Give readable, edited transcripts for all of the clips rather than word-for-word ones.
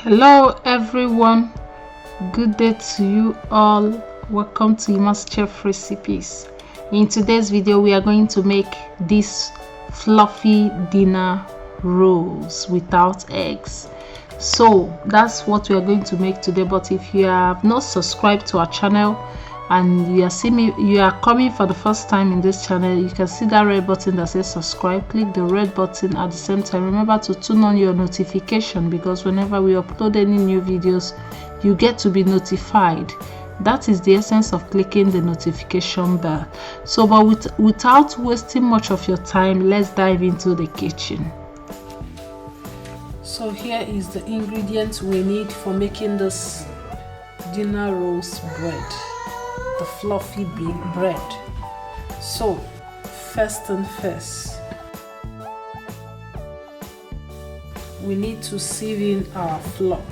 Hello everyone, good day to you all. Welcome to Chef Recipes. In today's video we are going to make these fluffy dinner rolls without eggs. So that's what we are going to make today. But if you have not subscribed to our channel and you are coming for the first time in this channel, you can see that red button that says subscribe. Click the red button. At the same time, remember to turn on your notification, because whenever we upload any new videos you get to be notified. That is the essence of clicking the notification bell. So without wasting much of your time, let's dive into the kitchen. So here is the ingredients we need for making this dinner roast bread, the fluffy bread. So first thing first, we need to sieve in our flour,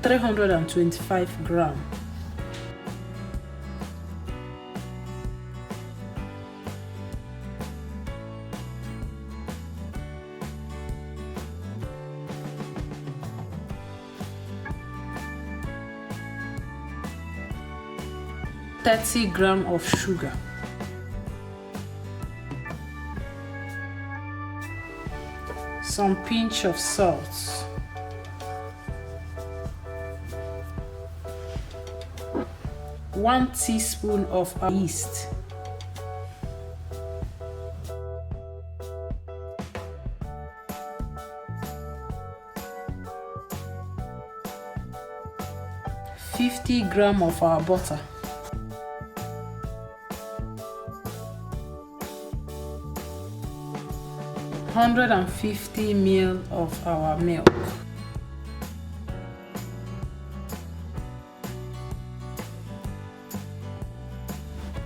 325 grams. Thirty grams of sugar, some pinch of salt, one teaspoon of yeast, $50 grams of our butter, 150 ml of our milk,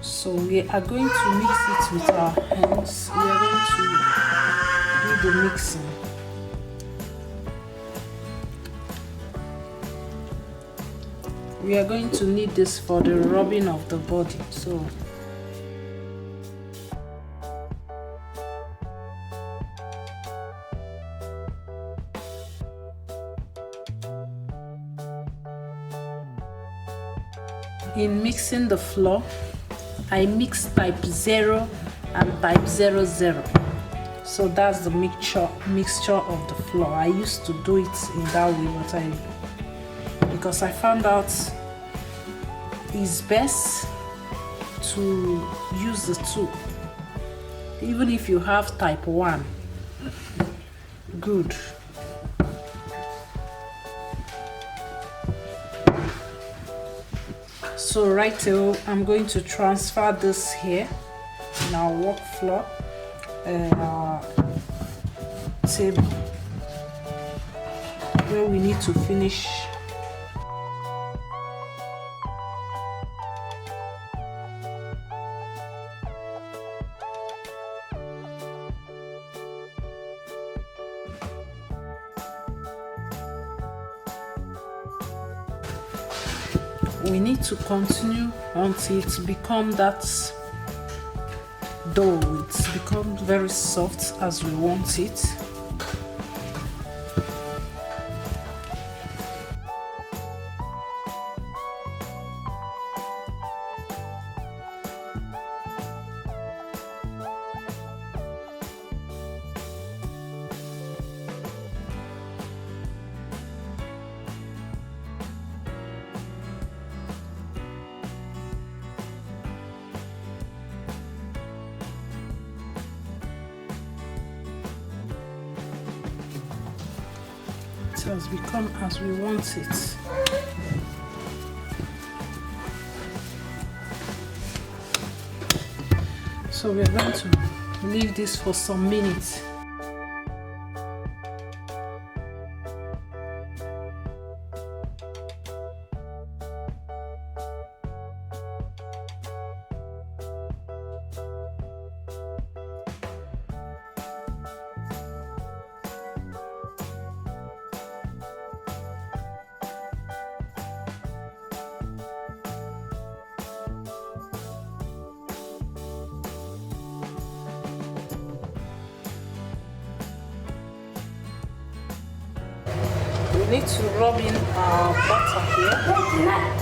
so we are going to mix it with our hands. We are going to do the mixing. We are going to need this for the rubbing of the body. So in mixing the flour, I mix type 0 and type 00. So that's the mixture of the flour. I used to do it in that way, because I found out it's best to use the two. Even if you have type 1, good. So right now I'm going to transfer this here in our work floor table, where we need to finish. We need to continue until it's become that dough. It's become very soft as we want it. It has become as we want it. So we're going to leave this for some minutes. need to rub in our butter here.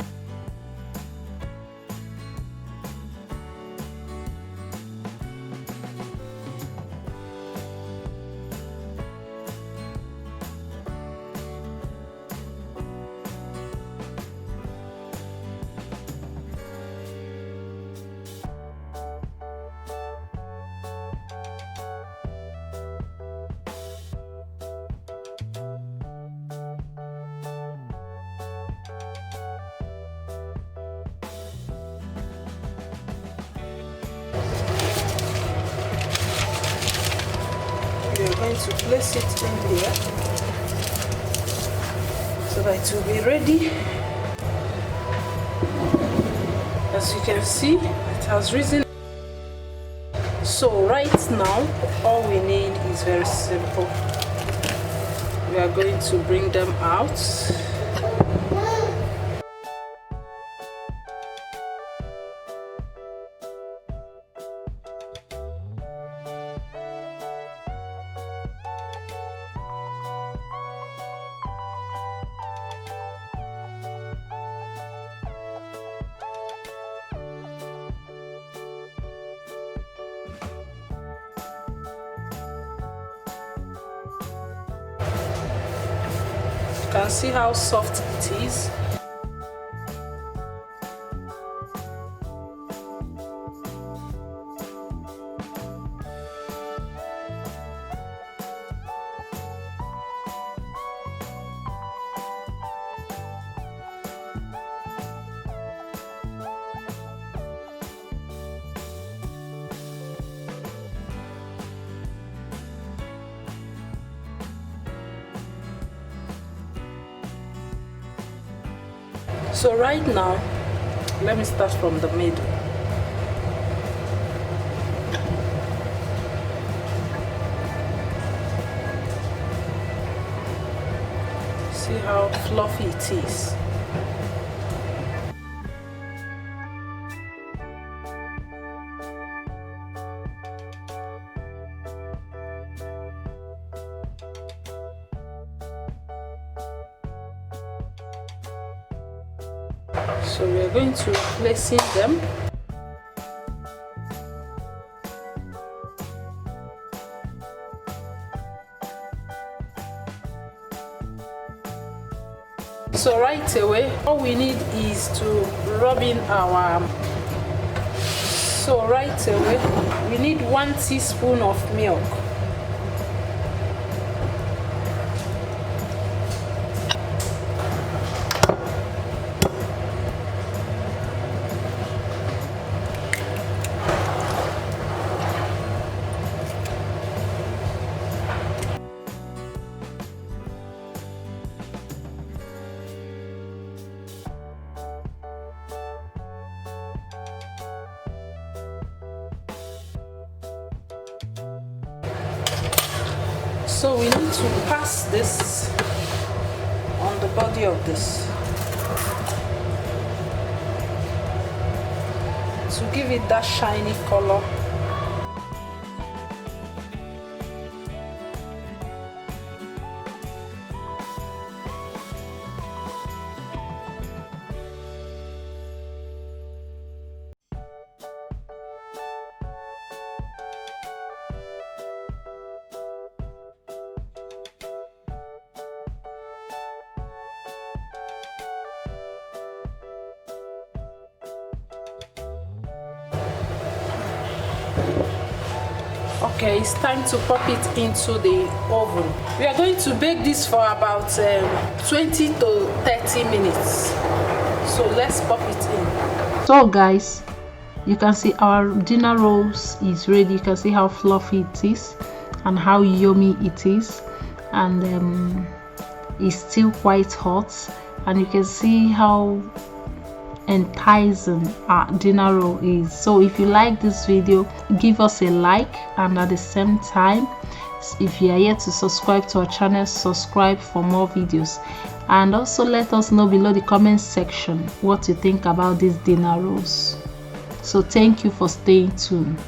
We are going to place it in here so that it will be ready. As you can see, it has risen. So right now, all we need is very simple. We are going to bring them out. You can see how soft it is. So right now, let me start from the middle. See how fluffy it is. So we are going to place in them. So right away, all we need is to rub in our. So right away, we need 1 teaspoon of milk. So we need to pass this on the body of this to give it that shiny color. Okay, it's time to pop it into the oven. We are going to bake this for about 20 to 30 minutes. So let's pop it in. So guys, you can see our dinner rolls is ready. You can see how fluffy it is and how yummy it is, and it's still quite hot, and you can see how enticing our dinner roll is. So if you like this video, give us a like, and at the same time, if you are yet to subscribe to our channel, subscribe for more videos, and also let us know below the comment section what you think about these dinner rolls. So thank you for staying tuned.